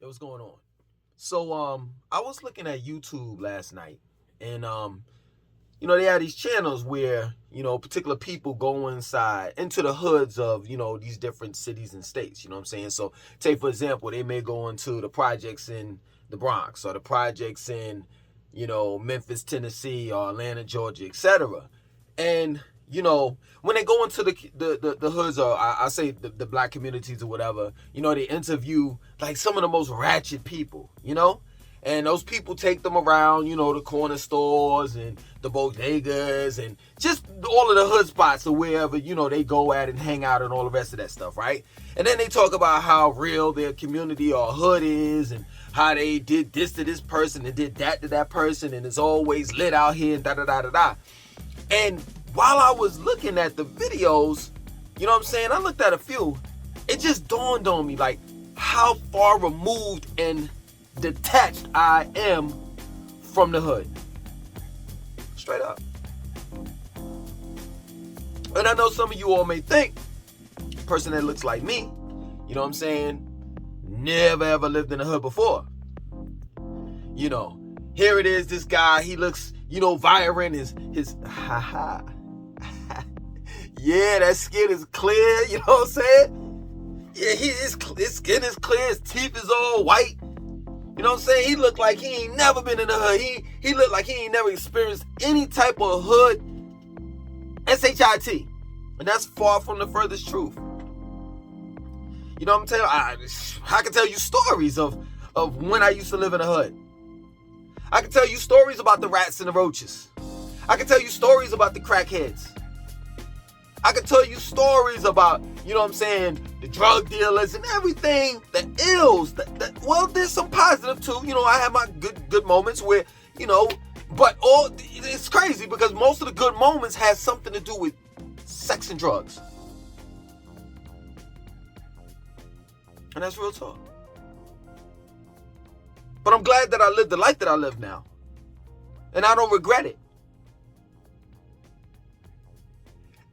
What's going on? So I was looking at YouTube last night, and they had these channels where, particular people go inside into the hoods of, these different cities and states, you know what I'm saying? So take for example, they may go into the projects in the Bronx or the projects in, Memphis, Tennessee, or Atlanta, Georgia, etc. And when they go into the hoods, or I say the black communities or whatever, they interview like some of the most ratchet people, and those people take them around, the corner stores and the bodegas and just all of the hood spots or wherever, they go at and hang out and all the rest of that stuff, right? And then they talk about how real their community or hood is and how they did this to this person and did that to that person and it's always lit out here and da-da-da-da-da. And while I was looking at the videos, I looked at a few. It just dawned on me like how far removed and detached I am from the hood. Straight up. And I know some of you all may think, a person that looks like me, never ever lived in the hood before. Here it is, this guy, he looks, vibrant, his haha. Yeah, that skin is clear, you know what I'm saying? Yeah, his skin is clear, his teeth is all white. You know what I'm saying? He looked like he ain't never been in the hood. He looked like he ain't never experienced any type of hood SHIT. And that's far from the furthest truth. You know what I'm telling you? I can tell you stories of when I used to live in the hood. I can tell you stories about the rats and the roaches. I can tell you stories about the crackheads. I can tell you stories about, the drug dealers and everything, the ills. Well, there's some positive too. I have my good moments where, but it's crazy because most of the good moments has something to do with sex and drugs. And that's real talk. But I'm glad that I lived the life that I live now. And I don't regret it.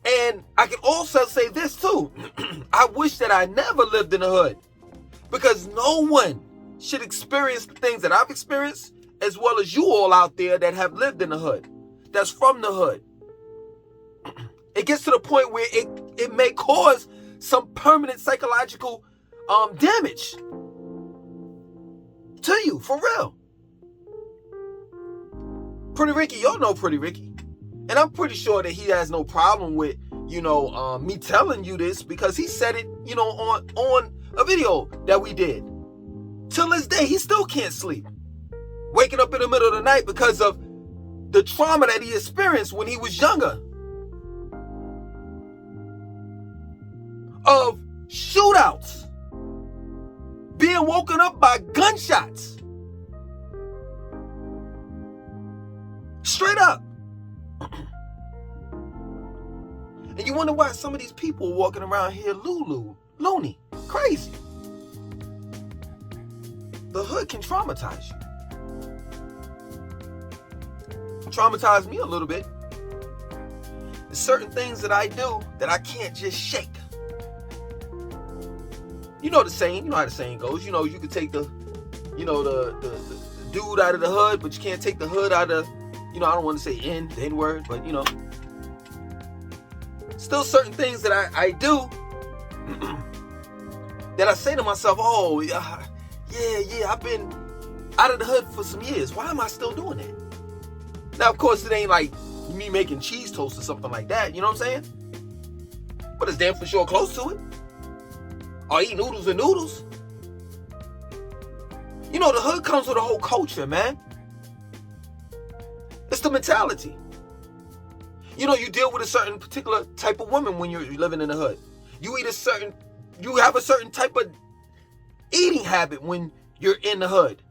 And I can also say this too. I wish that I never lived in the hood. Because no one should experience the things that I've experienced, as well as you all out there that have lived in the hood, that's from the hood. It gets to the point where it may cause some permanent psychological damage to you, for real. Pretty Ricky, y'all know Pretty Ricky. And I'm pretty sure that he has no problem with, me telling you this because he said it, on a video that we did. Till this day, he still can't sleep. Waking up in the middle of the night because of the trauma that he experienced when he was younger. Of shootouts. Being woken up by gunshots. Straight up. And you wonder why some of these people are walking around here loony, crazy. The hood can traumatize you. Traumatize me a little bit. There's certain things that I do that I can't just shake. You know the saying, how the saying goes. You can take the dude out of the hood, but you can't take the hood out of, I don't want to say the N word, but still certain things that I do that I say to myself, oh, yeah, I've been out of the hood for some years. Why am I still doing that? Now, of course, it ain't like me making cheese toast or something like that. You know what I'm saying? But it's damn for sure close to it. Or eat noodles and noodles. The hood comes with a whole culture, man. It's the mentality. You deal with a certain particular type of woman when you're living in the hood. You have a certain type of eating habit when you're in the hood.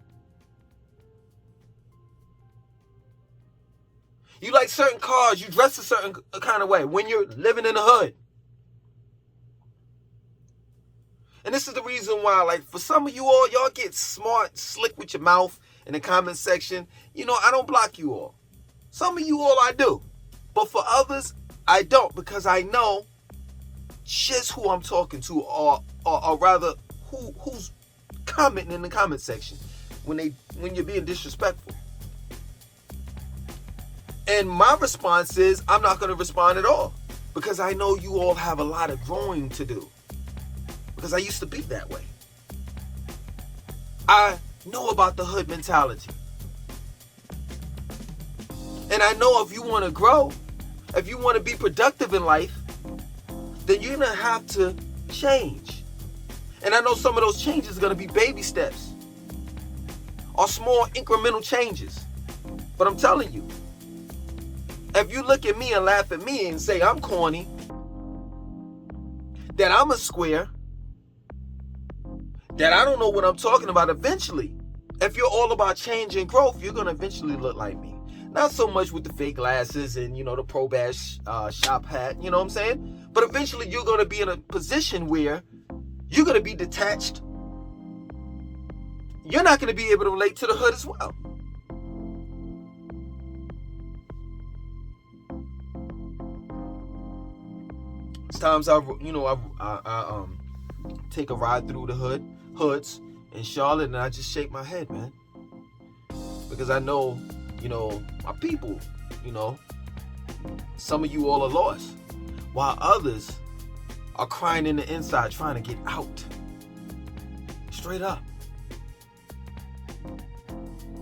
You like certain cars, you dress a certain kind of way when you're living in the hood. And this is the reason why, like, for some of you all, y'all get smart, slick with your mouth in the comment section. I don't block you all. Some of you all I do. But for others, I don't, because I know just who I'm talking to, or rather, who's commenting in the comment section when you're being disrespectful. And my response is, I'm not going to respond at all, because I know you all have a lot of growing to do. Because I used to be that way. I know about the hood mentality. And I know if you want to grow, if you want to be productive in life, then you're going to have to change. And I know some of those changes are going to be baby steps or small incremental changes. But I'm telling you, if you look at me and laugh at me and say I'm corny, that I'm a square, that I don't know what I'm talking about, eventually, if you're all about change and growth, you're going to eventually look like me. Not so much with the fake glasses and, the Pro Bash shop hat, you know what I'm saying? But eventually you're going to be in a position where you're going to be detached. You're not going to be able to relate to the hood as well. Times I take a ride through the hoods in Charlotte, and I just shake my head, man, because I know, my people, some of you all are lost, while others are crying in the inside, trying to get out, straight up.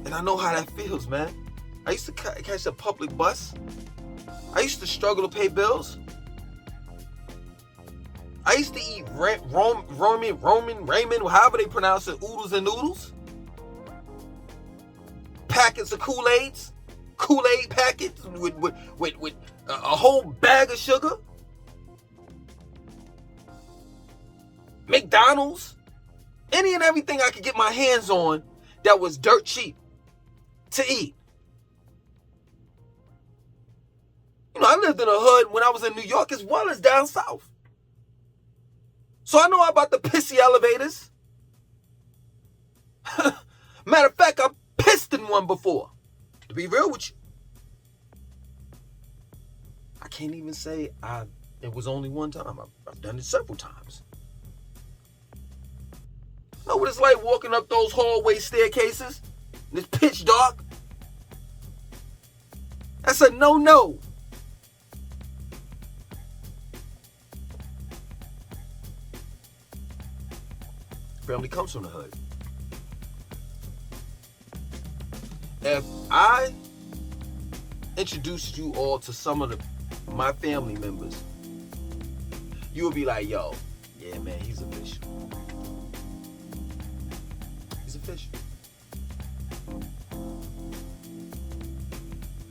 And I know how that feels, man. I used to catch a public bus. I used to struggle to pay bills. I used to eat ramen, however they pronounce it, oodles and noodles. Packets of Kool-Aid packets with a whole bag of sugar. McDonald's. Any and everything I could get my hands on that was dirt cheap to eat. I lived in a hood when I was in New York as well as down south. So I know about the pissy elevators. Matter of fact, I pissed in one before. To be real with you. I can't even say it was only one time. I've done it several times. Know what it's like walking up those hallway staircases? And it's pitch dark. That's a no-no. Family comes from the hood. If I introduced you all to some of my family members, you would be like, yo, yeah, man, he's official. He's official.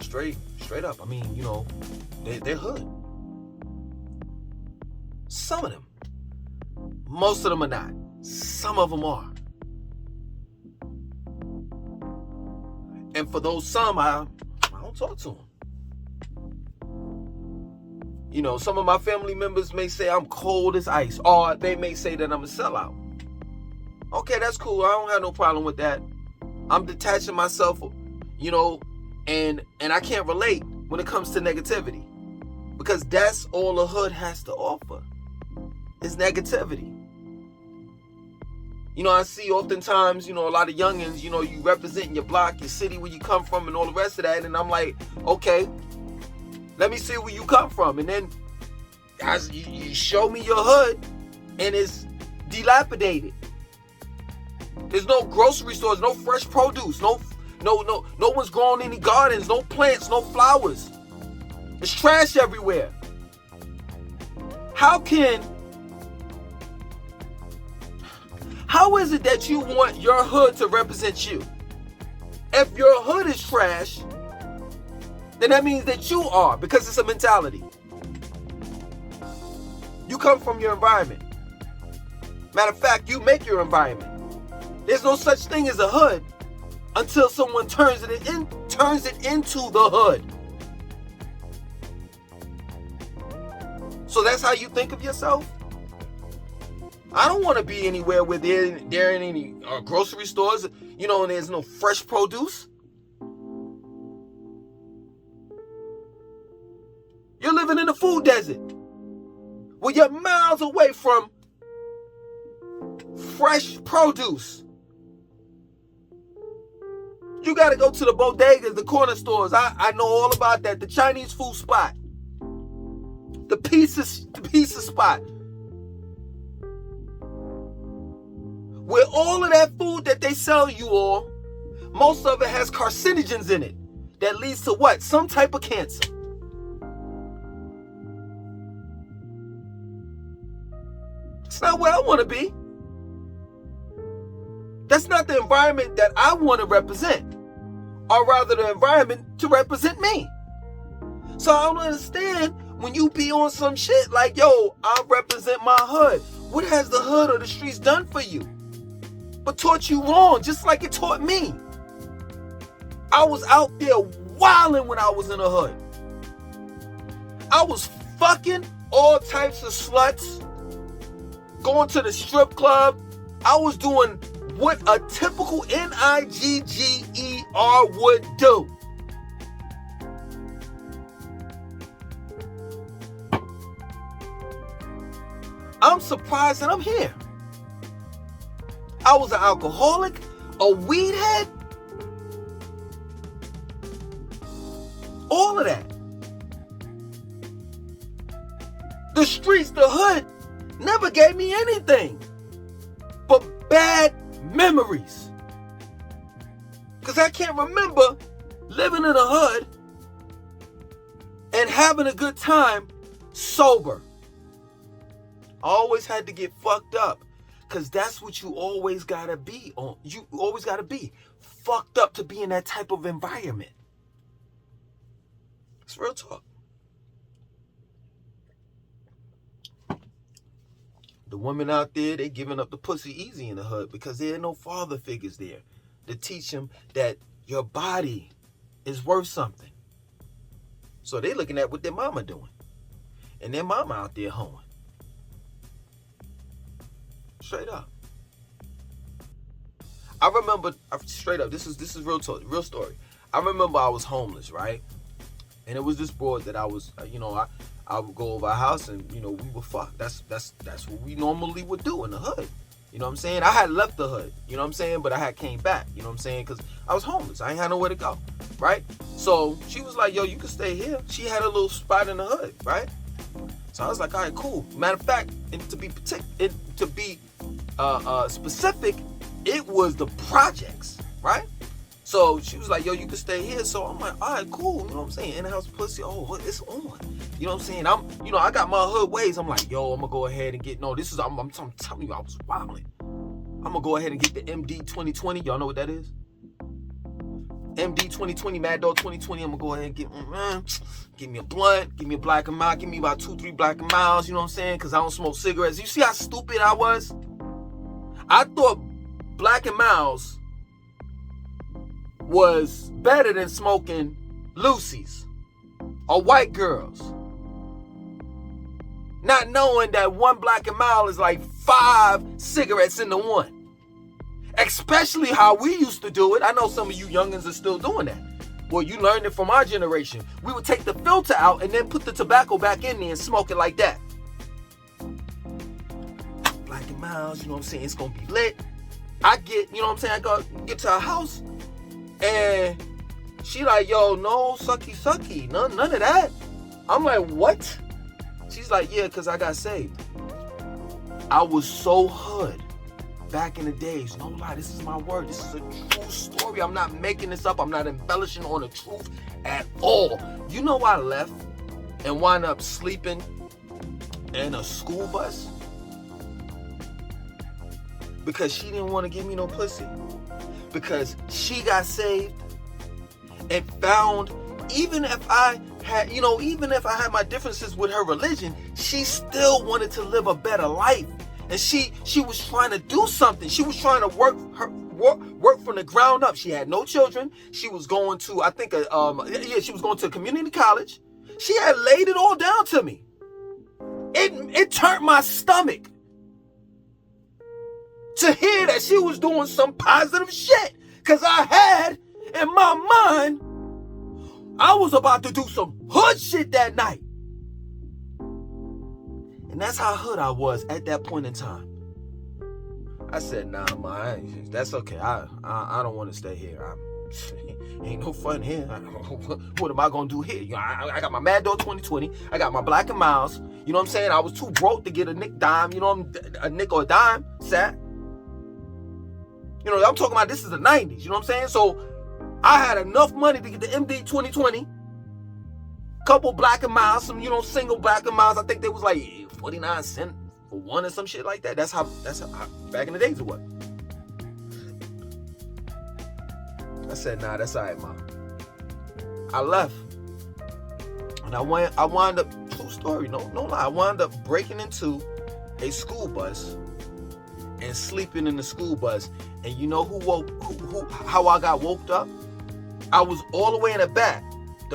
Straight up. I mean, they're hood. Some of them. Most of them are not. Some of them are. And for those some, I don't talk to them. Some of my family members may say I'm cold as ice, or they may say that I'm a sellout. Okay, that's cool. I don't have no problem with that. I'm detaching myself, and I can't relate when it comes to negativity, because that's all the hood has to offer is negativity. I see oftentimes, a lot of youngins, you representing your block, your city, where you come from, and all the rest of that. And I'm like, okay, let me see where you come from. And then as you show me your hood, and it's dilapidated. There's no grocery stores, no fresh produce, no one's growing any gardens, no plants, no flowers. There's trash everywhere. How is it that you want your hood to represent you? If your hood is trash, then that means that you are, because it's a mentality. You come from your environment. Matter of fact, you make your environment. There's no such thing as a hood until someone turns it into the hood. So that's how you think of yourself? I don't want to be anywhere where there ain't any grocery stores, and there's no fresh produce. You're living in a food desert where you're miles away from fresh produce. You got to go to the bodegas, the corner stores. I know all about that. The Chinese food spot. The pizza spot. Where all of that food that they sell you all, most of it has carcinogens in it that leads to what? Some type of cancer. It's not where I want to be. That's not the environment that I want to represent, or rather the environment to represent me. So I don't understand when you be on some shit like, yo, I represent my hood. What has the hood or the streets done for you? But taught you wrong, just like it taught me. I was out there wilding when I was in the hood. I was fucking all types of sluts, going to the strip club. I was doing what a typical Nigger would do. I'm surprised that I'm here. I was an alcoholic, a weed head, all of that. The streets, the hood, never gave me anything but bad memories. Because I can't remember living in a hood and having a good time sober. I always had to get fucked up. Because that's what you always gotta be on. You always gotta be fucked up to be in that type of environment. It's real talk. The women out there, they giving up the pussy easy in the hood because there ain't no father figures there to teach them that your body is worth something. So they looking at what their mama doing. And their mama out there hoeing. Straight up. I remember, straight up, this is real talk, real story. I remember I was homeless, right? And it was this broad that I was, I would go over our house and, we would fuck. That's what we normally would do in the hood. You know what I'm saying? I had left the hood, you know what I'm saying? But I had came back, you know what I'm saying? Because I was homeless. I ain't had nowhere to go, right? So she was like, yo, you can stay here. She had a little spot in the hood, right? So I was like, all right, cool. Matter of fact, and to be specific, it was the projects, right? So she was like, yo, you can stay here. So I'm like, all right, cool. You know what I'm saying? In-house pussy, oh, it's on. You know what I'm saying? I got my hood ways. I'm like, yo, I'm gonna go ahead and get, I'm telling you, I was wilding. I'm gonna go ahead and get the MD 2020. Y'all know what that is? MD 2020, Mad Dog 2020. I'm gonna go ahead and give me a blunt, give me a black and mild, give me about 2-3 black and miles, you know what I'm saying? Because I don't smoke cigarettes. You see how stupid I was? I thought black and miles was better than smoking Lucy's or white girls. Not knowing that one black and mild is like 5 cigarettes into one. Especially how we used to do it. I know some of you youngins are still doing that. Well, you learned it from our generation. We would take the filter out and then put the tobacco back in there and smoke it like that. Black and miles, you know what I'm saying? It's gonna be lit. I get, you know what I'm saying? I go get to her house and she like, yo, no sucky, none of that. I'm like, what? She's like, yeah, because I got saved. I was so hood back in the days. No lie, this is my word. This is a true story. I'm not making this up. I'm not embellishing on the truth at all. You know I left and wound up sleeping in a school bus? Because she didn't want to give me no pussy. Because she got saved and found, even if I had my differences with her religion, she still wanted to live a better life. And she was trying to do something. She was trying to work from the ground up. She had no children. She was going to, she was going to a community college. She had laid it all down to me. It turned my stomach. to hear that she was doing some positive shit. Because I had in my mind, I was about to do some hood shit that night. And that's how hood I was at that point in time. I said, nah, man, that's okay. I don't want to stay here. Ain't no fun here. What am I going to do here? You know, I got my Mad Dog 2020. I got my Black and Miles. You know what I'm saying? I was too broke to get a nick dime. You know, a nick or a dime set. You know, I'm talking about this is the 90s. You know what I'm saying? So I had enough money to get the MD 2020. Couple Black and Miles. Some, you know, single Black and Miles. I think they was like 49 cents for one or some shit like that. That's how back in the days it was. I said, nah, that's all right, Mom. I left. And I wound up, true story, no lie, I wound up breaking into a school bus and sleeping in the school bus. And you know how I got woke up? I was all the way in the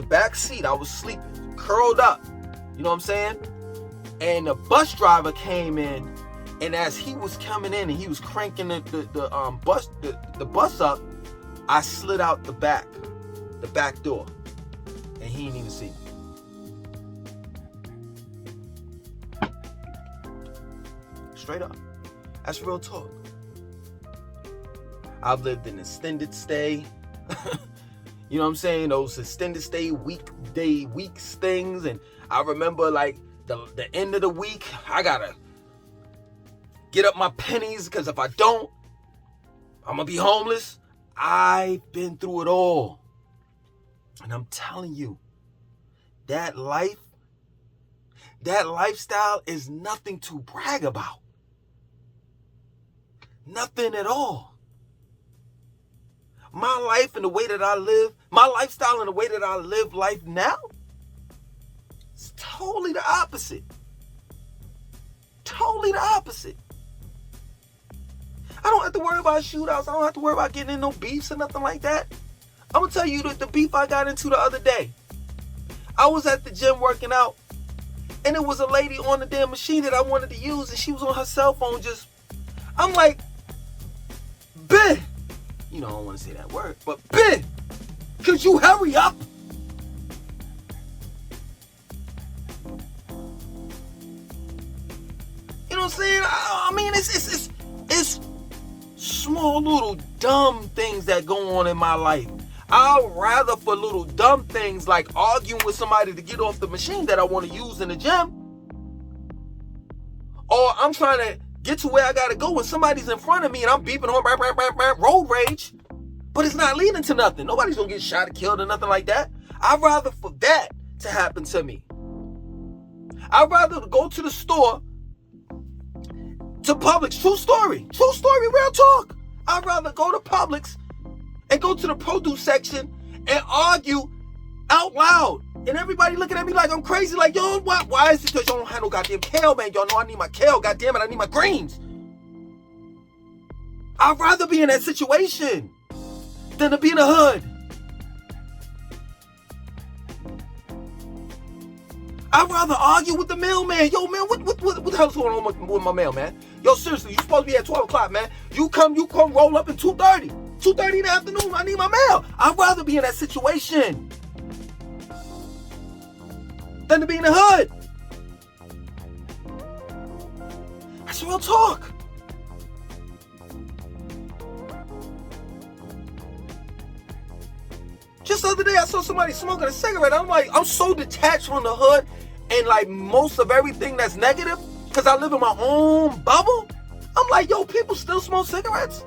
back seat. I was sleeping, curled up. You know what I'm saying? And the bus driver came in, and as he was coming in and he was cranking the bus up, I slid out the back door, and he didn't even see me. Straight up. That's real talk. I've lived in extended stay. You know what I'm saying? Those extended stay weeks things. And I remember like the end of the week, I gotta get up my pennies, because if I don't, I'm gonna be homeless. I've been through it all. And I'm telling you, that lifestyle is nothing to brag about. Nothing at all. My life and the way that I live, my lifestyle and the way that I live life now, it's totally the opposite. Totally the opposite. I don't have to worry about shootouts. I don't have to worry about getting in no beefs or nothing like that. I'm going to tell you the beef I got into the other day. I was at the gym working out, and there was a lady on the damn machine that I wanted to use, and she was on her cell phone I'm like, Ben, you know, I don't want to say that word, but Ben, could you hurry up? You know what I'm saying? I mean, it's small little dumb things that go on in my life. I'd rather for little dumb things like arguing with somebody to get off the machine that I want to use in the gym, or I'm trying to get to where I gotta go when somebody's in front of me and I'm beeping on road rage, but it's not leading to nothing. Nobody's gonna get shot or killed or nothing like that. I'd rather for that to happen to me. I'd rather go to the store, to Publix. True story, real talk. I'd rather go to Publix and go to the produce section and argue out loud. And everybody looking at me like I'm crazy, like, yo, why is it that y'all don't have no goddamn kale, man? Y'all know I need my kale, goddamn it, I need my greens. I'd rather be in that situation than to be in the hood. I'd rather argue with the mailman. Yo, man, what the hell's going on with my mailman? Yo, seriously, you supposed to be at 12 o'clock, man. You come roll up at 2:30. 2:30 in the afternoon, I need my mail. I'd rather be in that situation than to be in the hood. That's real talk. Just the other day, I saw somebody smoking a cigarette. I'm like, I'm so detached from the hood and like most of everything that's negative, because I live in my own bubble. I'm like, yo, people still smoke cigarettes?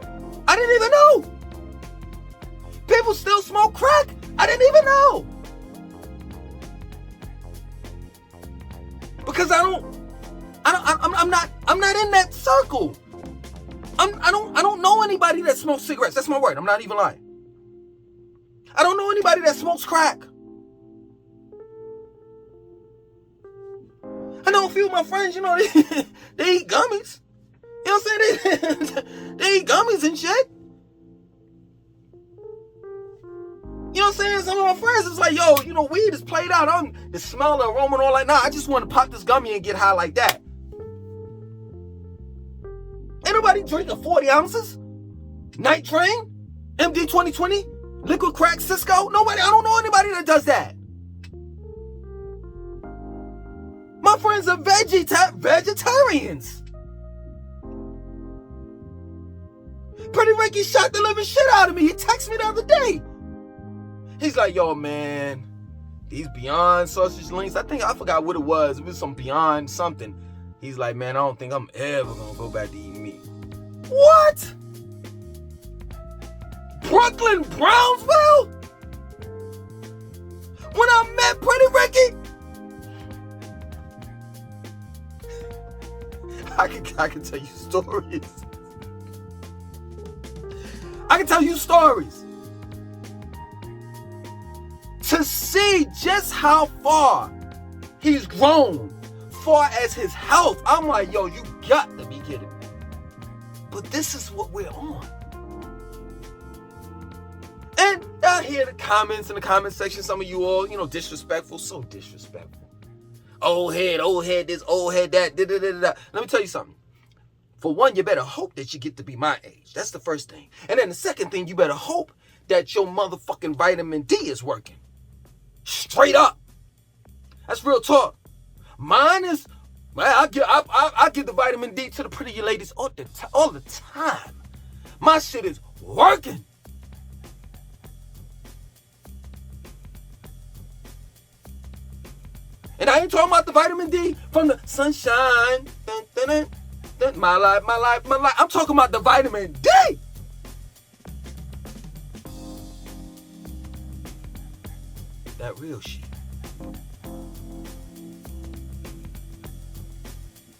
I didn't even know. People still smoke crack? I didn't even know. Because I'm not in that circle. I don't know anybody that smokes cigarettes. That's my word. I'm not even lying. I don't know anybody that smokes crack. I know a few of my friends, you know, they eat gummies. You know what I'm saying? They eat gummies and shit. You know what I'm saying? Some of my friends is like, yo, you know, weed is played out. The smell, the aroma, and all that. Nah, I just want to pop this gummy and get high like that. Ain't nobody Nobody drinking 40 ounces. Night Train, MD 2020, Liquid Crack, Cisco. Nobody. I don't know anybody that does that. My friends are vegetarians. Pretty Ricky shot the living shit out of me. He texted me the other day. He's like, yo, man, these Beyond sausage links, I forgot what it was. It was some Beyond something. He's like, man, I don't think I'm ever going to go back to eating meat. What? Brooklyn, Brownsville? When I met Pretty Ricky? I can tell you stories. I can tell you stories. To see just how far he's grown, far as his health, I'm like, yo, you got to be kidding me. But this is what we're on. And I hear the comments in the comment section, some of you all, disrespectful, so disrespectful. Old head this, old head that, da-da-da-da-da. Let me tell you something. For one, you better hope that you get to be my age. That's the first thing. And then the second thing, you better hope that your motherfucking vitamin D is working. Straight up. That's real talk. Mine is, I give the vitamin D to the pretty ladies all the time. My shit is working. And I ain't talking about the vitamin D from the sunshine. Dun, dun, dun, dun, my life. I'm talking about the vitamin D. That real shit.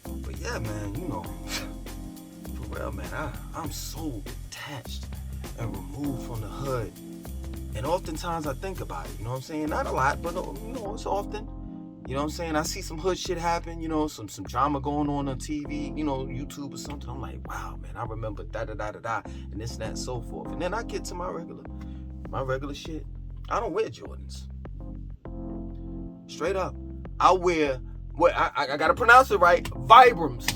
But yeah, man, for real, man, I'm so detached and removed from the hood. And oftentimes I think about it, you know what I'm saying? Not a lot, but it's often. You know what I'm saying? I see some hood shit happen, some drama going on TV, YouTube or something. I'm like, wow, man, I remember da-da-da-da-da, and this, that, and so forth. And then I get to my regular shit. I don't wear Jordans. Straight up. I wear, I gotta pronounce it right, Vibrams.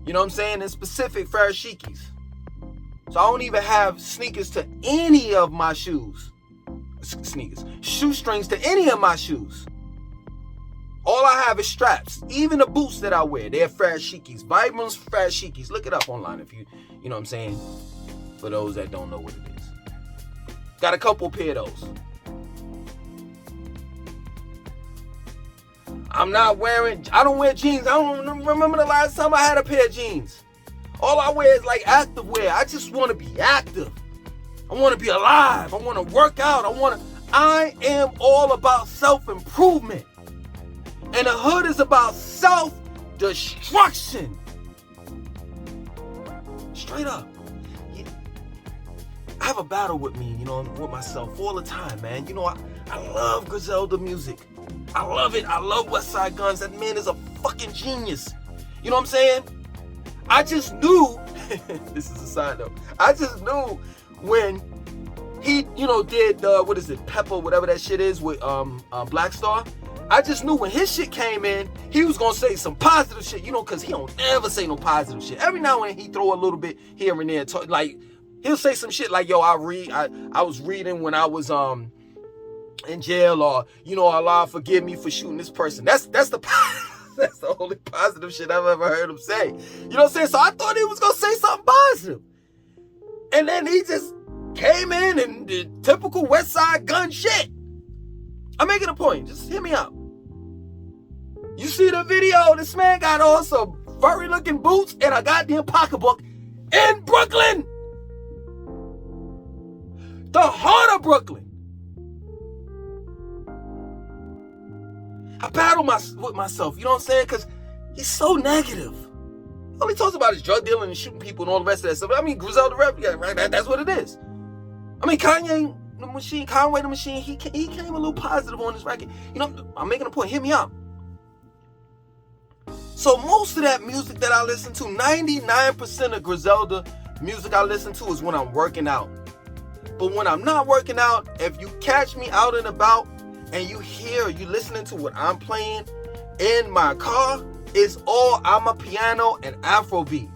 You know what I'm saying? In specific, Farashikis. So I don't even have sneakers to any of my shoes. Shoestrings to any of my shoes. All I have is straps. Even the boots that I wear, they're Farashikis. Vibrams, Farashikis. Look it up online if you know what I'm saying? For those that don't know what it is. Got a couple pair of those. I don't wear jeans. I don't remember the last time I had a pair of jeans. All I wear is like active wear. I just want to be active. I want to be alive. I want to work out. I am all about self-improvement. And the hood is about self-destruction. Straight up. Yeah. I have a battle with me, with myself all the time, man. I love Griselda music. I love it. I love Westside Guns. That man is a fucking genius. You know what I'm saying? I just knew, this is a side note, I just knew when he, did, Pepper, whatever that shit is with Black Star. I just knew when his shit came in, he was going to say some positive shit, because he don't ever say no positive shit. Every now and then he throw a little bit here and there. He'll say some shit like, yo, I was reading when I was in jail, or, Allah forgive me for shooting this person. That's the only positive shit I've ever heard him say. You know what I'm saying? So I thought he was going to say something positive. And then he just came in and did typical Westside Gun shit. I'm making a point. Just hear me out. You see the video? This man got on some furry looking boots and a goddamn pocketbook in Brooklyn. The heart of Brooklyn. I battle with myself, you know what I'm saying? Because he's so negative. All he talks about is drug dealing and shooting people and all the rest of that stuff. I mean, Griselda rap, yeah, right? That's what it is. I mean, Conway the Machine, he came a little positive on this record. I'm making a point. Hear me out. So most of that music that I listen to, 99% of Griselda music I listen to is when I'm working out. But when I'm not working out, if you catch me out and about and you listening to what I'm playing in my car, it's all I'm a piano and Afrobeat.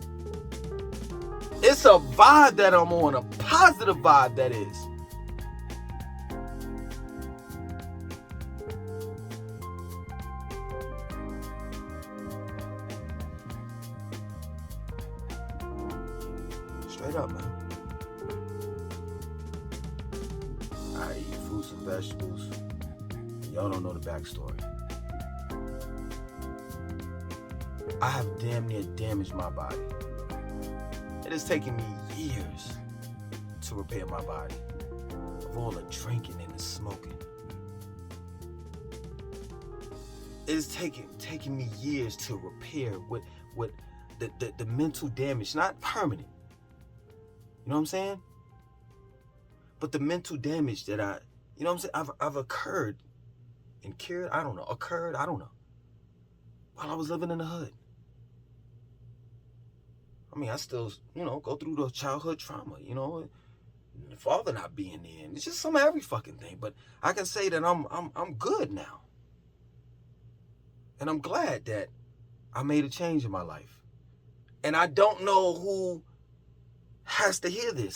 It's a vibe that I'm on, a positive vibe that is. Straight up, man. I eat fruits and vegetables. Y'all don't know the backstory. I have damn near damaged my body. It has taken me years to repair my body of all the drinking and the smoking. It has taken me years to repair what the mental damage, not permanent. You know what I'm saying? But the mental damage that you know what I'm saying? I've occurred and cured, I don't know, while I was living in the hood. I mean, I still, go through the childhood trauma, the father not being there, and it's just some every fucking thing. But I can say that I'm good now, and I'm glad that I made a change in my life. And I don't know who has to hear this.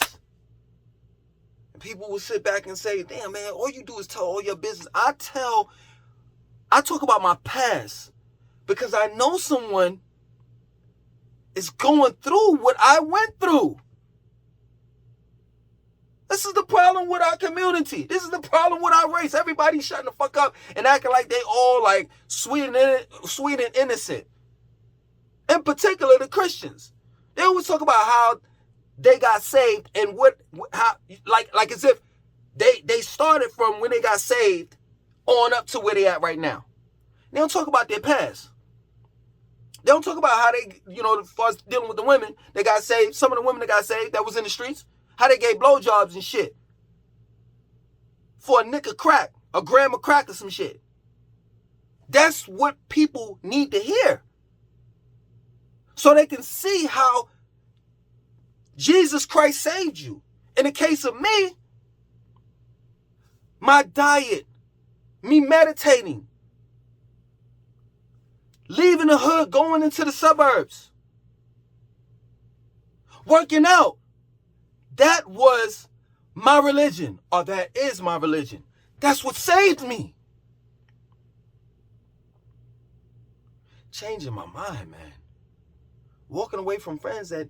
And people will sit back and say, "Damn, man, all you do is tell all your business." I talk about my past because I know someone is going through what I went through. This is the problem with our community. This is the problem with our race. Everybody shutting the fuck up and acting like they all like sweet and innocent. In particular, the Christians. They always talk about how they got saved and how as if they started from when they got saved on up to where they at right now. They don't talk about their past. They don't talk about how they, as far as dealing with the women that got saved, some of the women that got saved that was in the streets, how they gave blowjobs and shit for a nick of crack, a gram of crack or some shit. That's what people need to hear. So they can see how Jesus Christ saved you. In the case of me, my diet, me meditating, leaving the hood, going into the suburbs, working out. That was my religion, or that is my religion. That's what saved me. Changing my mind, man. Walking away from friends that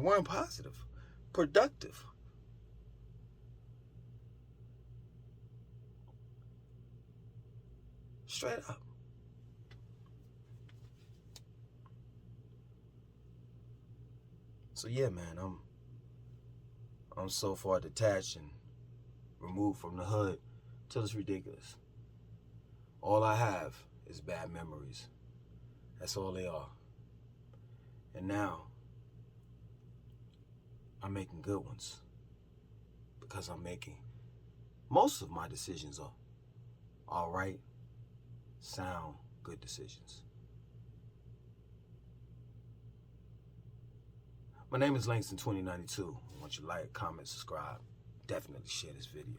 weren't positive, productive. Straight up. So yeah, man, I'm so far detached and removed from the hood till it's ridiculous. All I have is bad memories. That's all they are. And now I'm making good ones because I'm making most of my decisions are all right, sound, good decisions. My name is Langston 2092. I want you to like, comment, subscribe. Definitely share this video.